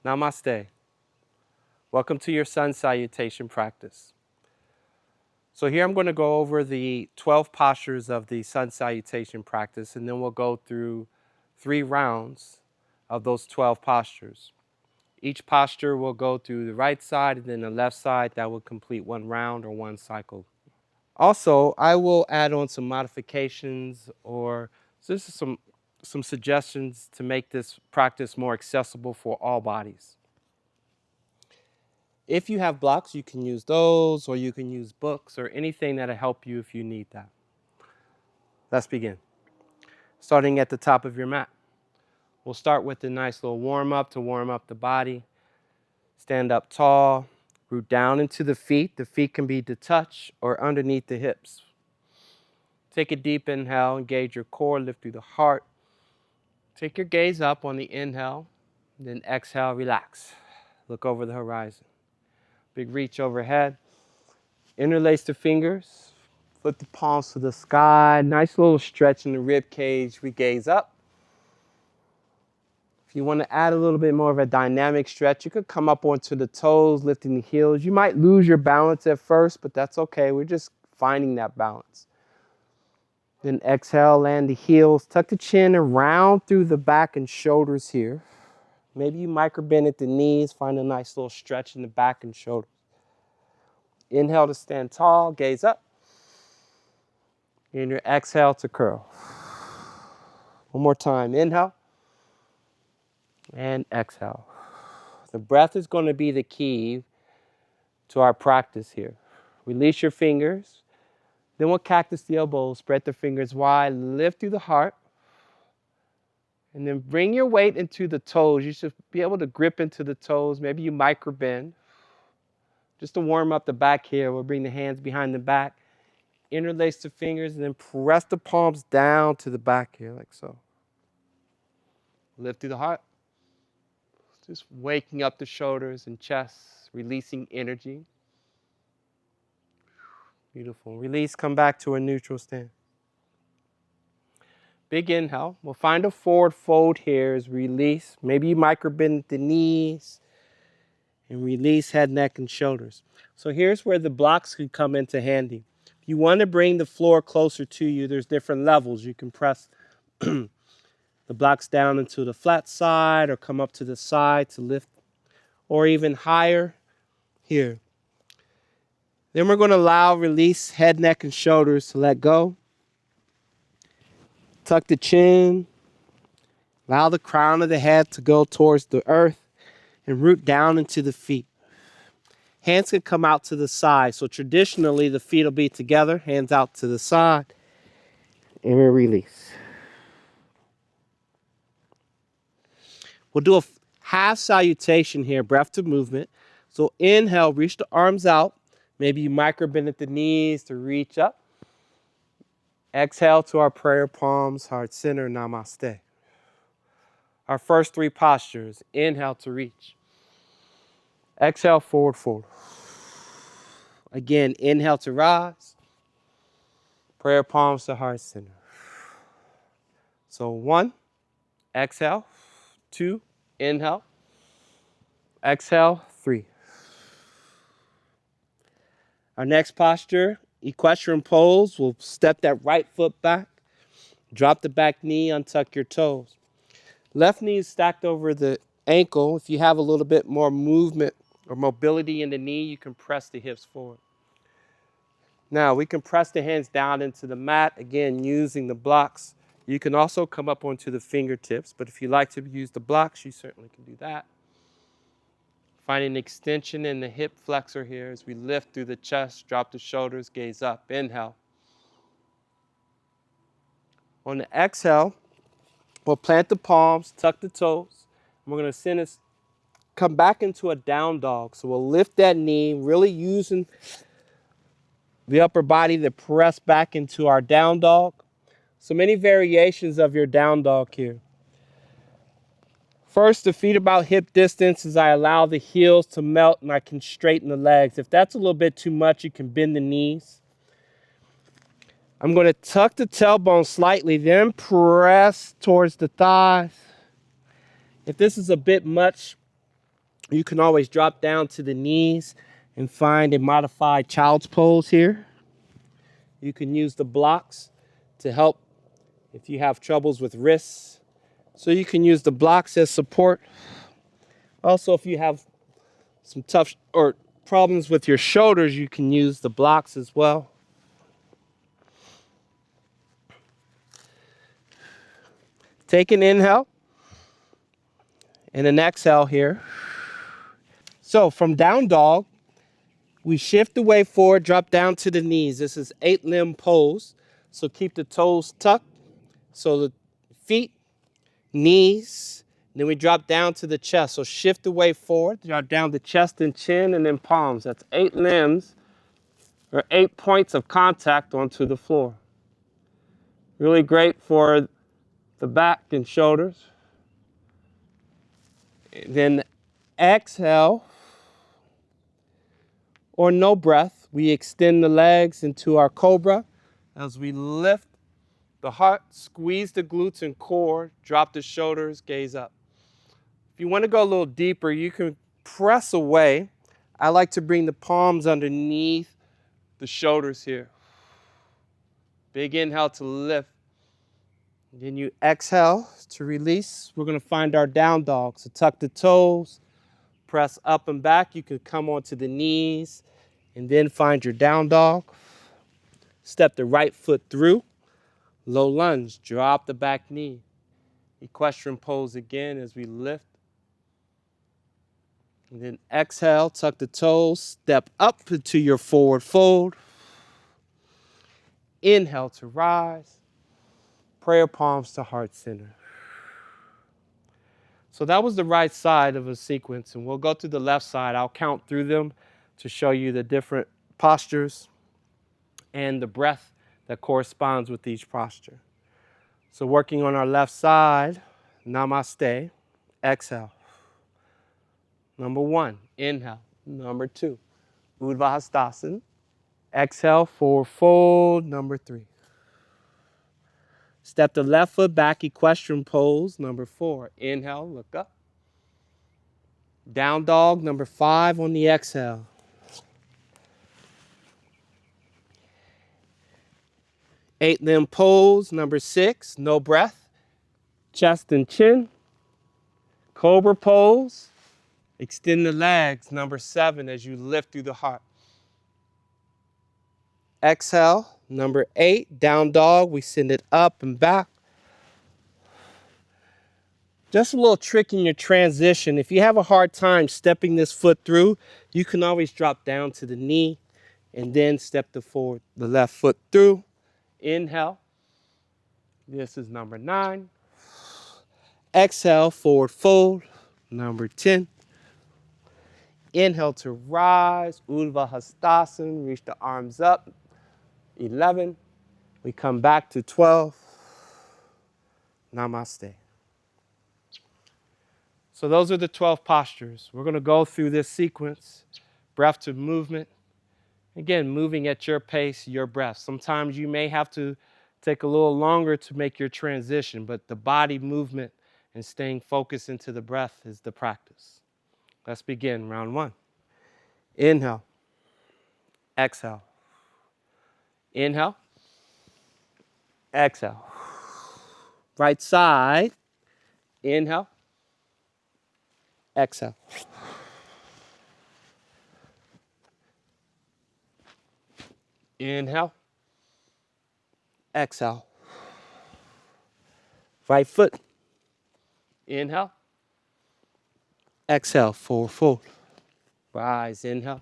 Namaste. Welcome to your sun salutation practice. So here I'm going to go over the 12 postures of the sun salutation practice, and then we'll go through 3 rounds of those 12 postures. Each posture will go through the right side and then the left side. That will complete 1 round or 1 cycle. Also, I will add on some modifications or just some suggestions to make this practice more accessible for all bodies. If you have blocks, you can use those, or you can use books or anything that'll help you if you need that. Let's begin. Starting at the top of your mat. We'll start with a nice little warm-up to warm up the body. Stand up tall, root down into the feet. The feet can be to touch or underneath the hips. Take a deep inhale, engage your core, lift through the heart. Take your gaze up on the inhale, then exhale, relax. Look over the horizon. Big reach overhead. Interlace the fingers. Flip the palms to the sky. Nice little stretch in the rib cage. We gaze up. If you want to add a little bit more of a dynamic stretch, you could come up onto the toes, lifting the heels. You might lose your balance at first, but that's okay. We're just finding that balance. Then exhale, land the heels. Tuck the chin and round through the back and shoulders here. Maybe you micro bend at the knees. Find a nice little stretch in the back and shoulders. Inhale to stand tall, gaze up. And your exhale to curl. One more time, inhale and exhale. The breath is going to be the key to our practice here. Release your fingers. Then we'll cactus the elbows, spread the fingers wide, lift through the heart. And then bring your weight into the toes. You should be able to grip into the toes. Maybe you micro bend. Just to warm up the back here, we'll bring the hands behind the back. Interlace the fingers and then press the palms down to the back here like so. Lift through the heart. Just waking up the shoulders and chest, releasing energy. Beautiful. Release, come back to a neutral stand. Big inhale. We'll find a forward fold here as release. Maybe you micro bend the knees and release head, neck, and shoulders. So here's where the blocks can come into handy. If you want to bring the floor closer to you, there's different levels. You can press the blocks down into the flat side or come up to the side to lift, or even higher here. Then we're going to allow release head, neck, and shoulders to let go. Tuck the chin. Allow the crown of the head to go towards the earth and root down into the feet. Hands can come out to the side. So traditionally, the feet will be together, hands out to the side, and we release. We'll do a half salutation here, breath to movement. So inhale, reach the arms out. Maybe you micro bend at the knees to reach up. Exhale to our prayer palms, heart center, namaste. Our first 3 postures. Inhale to reach. Exhale, forward fold. Again, inhale to rise. Prayer palms to heart center. So 1, exhale. 2, inhale. Exhale, 3. Our next posture, equestrian pose. We'll step that right foot back. Drop the back knee, untuck your toes. Left knee is stacked over the ankle. If you have a little bit more movement or mobility in the knee, you can press the hips forward. Now, we can press the hands down into the mat, again, using the blocks. You can also come up onto the fingertips, but if you like to use the blocks, you certainly can do that. Finding extension in the hip flexor here as we lift through the chest, drop the shoulders, gaze up. Inhale. On the exhale, we'll plant the palms, tuck the toes. And we're going to send us, come back into a down dog. So we'll lift that knee, really using the upper body to press back into our down dog. So many variations of your down dog here. First, the feet about hip distance as I allow the heels to melt and I can straighten the legs. If that's a little bit too much, you can bend the knees. I'm going to tuck the tailbone slightly, then press towards the thighs. If this is a bit much, You can always drop down to the knees and find a modified child's pose here. You can use the blocks to help if you have troubles with wrists. So you can use the blocks as support. Also, if you have some tough or problems with your shoulders, you can use the blocks as well. Take an inhale and an exhale here. So from down dog, we shift the way forward, drop down to the knees. This is 8-limb pose. So keep the toes tucked. So the feet, knees, then we drop down to the chest. So shift the way forward, drop down the chest and chin, and then palms. That's 8 limbs or 8 points of contact onto the floor. Really great for the back and shoulders. Then exhale or no breath. We extend the legs into our cobra as we lift the heart, squeeze the glutes and core, drop the shoulders, gaze up. If you want to go a little deeper, you can press away. I like to bring the palms underneath the shoulders here. Big inhale to lift. Then you exhale to release. We're going to find our down dog. So tuck the toes, press up and back. You can come onto the knees and then find your down dog. Step the right foot through. Low lunge, drop the back knee. Equestrian pose again as we lift. And then exhale, tuck the toes, step up into your forward fold. Inhale to rise. Prayer palms to heart center. So that was the right side of a sequence, and we'll go to the left side. I'll count through them to show you the different postures and the breath that corresponds with each posture. So working on our left side, namaste, exhale. Number 1, inhale. Number 2, Urdhva Hastasana. Exhale, forward fold. Number 3. Step the left foot back, equestrian pose. Number 4, inhale, look up. Down dog, number 5 on the exhale. Eight-limb pose, number 6, no breath. Chest and chin. Cobra pose. Extend the legs, number 7, as you lift through the heart. Exhale, number 8, down dog. We send it up and back. Just a little trick in your transition. If you have a hard time stepping this foot through, you can always drop down to the knee and then step the left foot through. Inhale. This is number 9. Exhale, forward fold. Number 10. Inhale to rise. Urdhva Hastasana. Reach the arms up. 11. We come back to 12. Namaste. So those are the 12 postures. We're going to go through this sequence, breath to movement. Again, moving at your pace, your breath. Sometimes you may have to take a little longer to make your transition, but the body movement and staying focused into the breath is the practice. Let's begin round 1. Inhale. Exhale. Inhale. Exhale. Right side. Inhale. Exhale. Inhale. Exhale. Right foot. Inhale. Exhale, forward fold. Rise, inhale.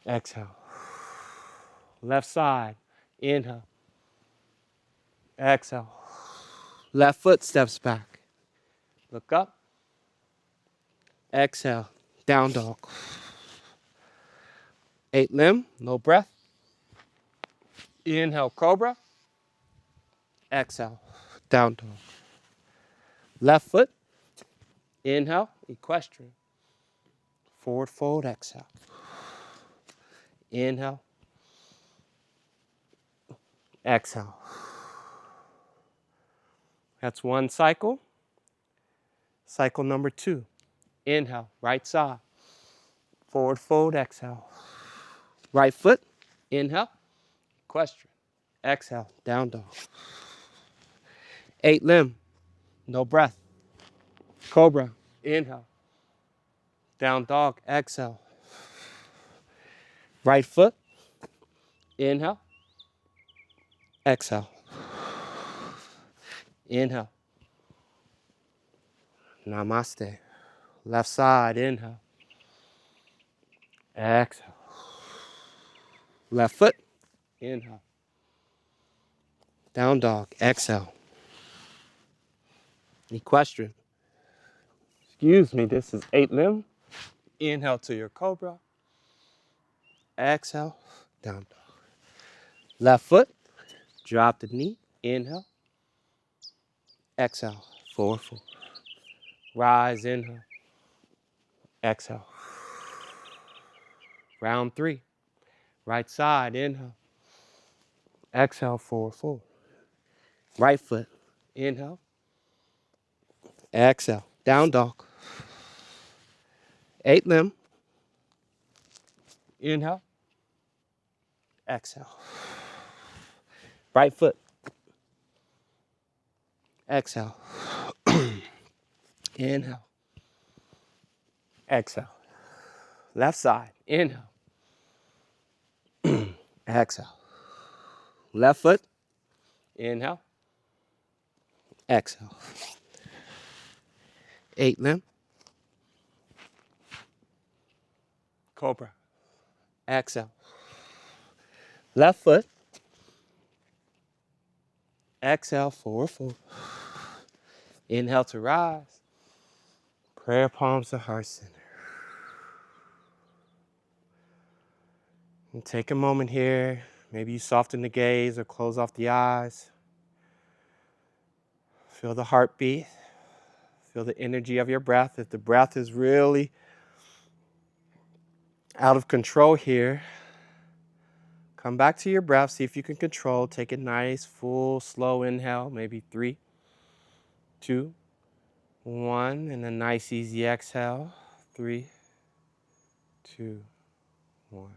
Exhale. Left side. Inhale. Exhale. Left foot steps back. Look up. Exhale. Down dog. 8-limb, no breath. Inhale, cobra. Exhale, down dog. Left foot. Inhale, equestrian. Forward fold, exhale. Inhale. Exhale. That's one cycle. Cycle number 2. Inhale, right side. Forward fold, exhale. Right foot, inhale. Equestrian. Exhale, down dog. 8 limb, no breath. Cobra, inhale. Down dog, exhale. Right foot, inhale. Exhale. Inhale. Namaste. Left side, inhale. Exhale. Left foot, inhale. Down dog, exhale. Equestrian. Excuse me, this is 8 limb. Inhale to your cobra. Exhale, down dog. Left foot, drop the knee. Inhale. Exhale, forward fold. Rise, inhale. Exhale. Round 3. Right side, inhale. Exhale, forward fold. Right foot, inhale. Exhale, down dog. 8 limb. Inhale. Exhale. Right foot. Exhale. Inhale. Exhale. Left side. Inhale. Exhale. Left foot. Inhale. Exhale. 8 limb. Cobra. Exhale. Left foot. Exhale, forward fold. Inhale to rise. Prayer palms to heart center. And take a moment here. Maybe you soften the gaze or close off the eyes. Feel the heartbeat. Feel the energy of your breath. If the breath is really out of control here, come back to your breath. See if you can control. Take a nice, full, slow inhale. Maybe 3, 2, 1. And a nice, easy exhale. 3, 2, 1.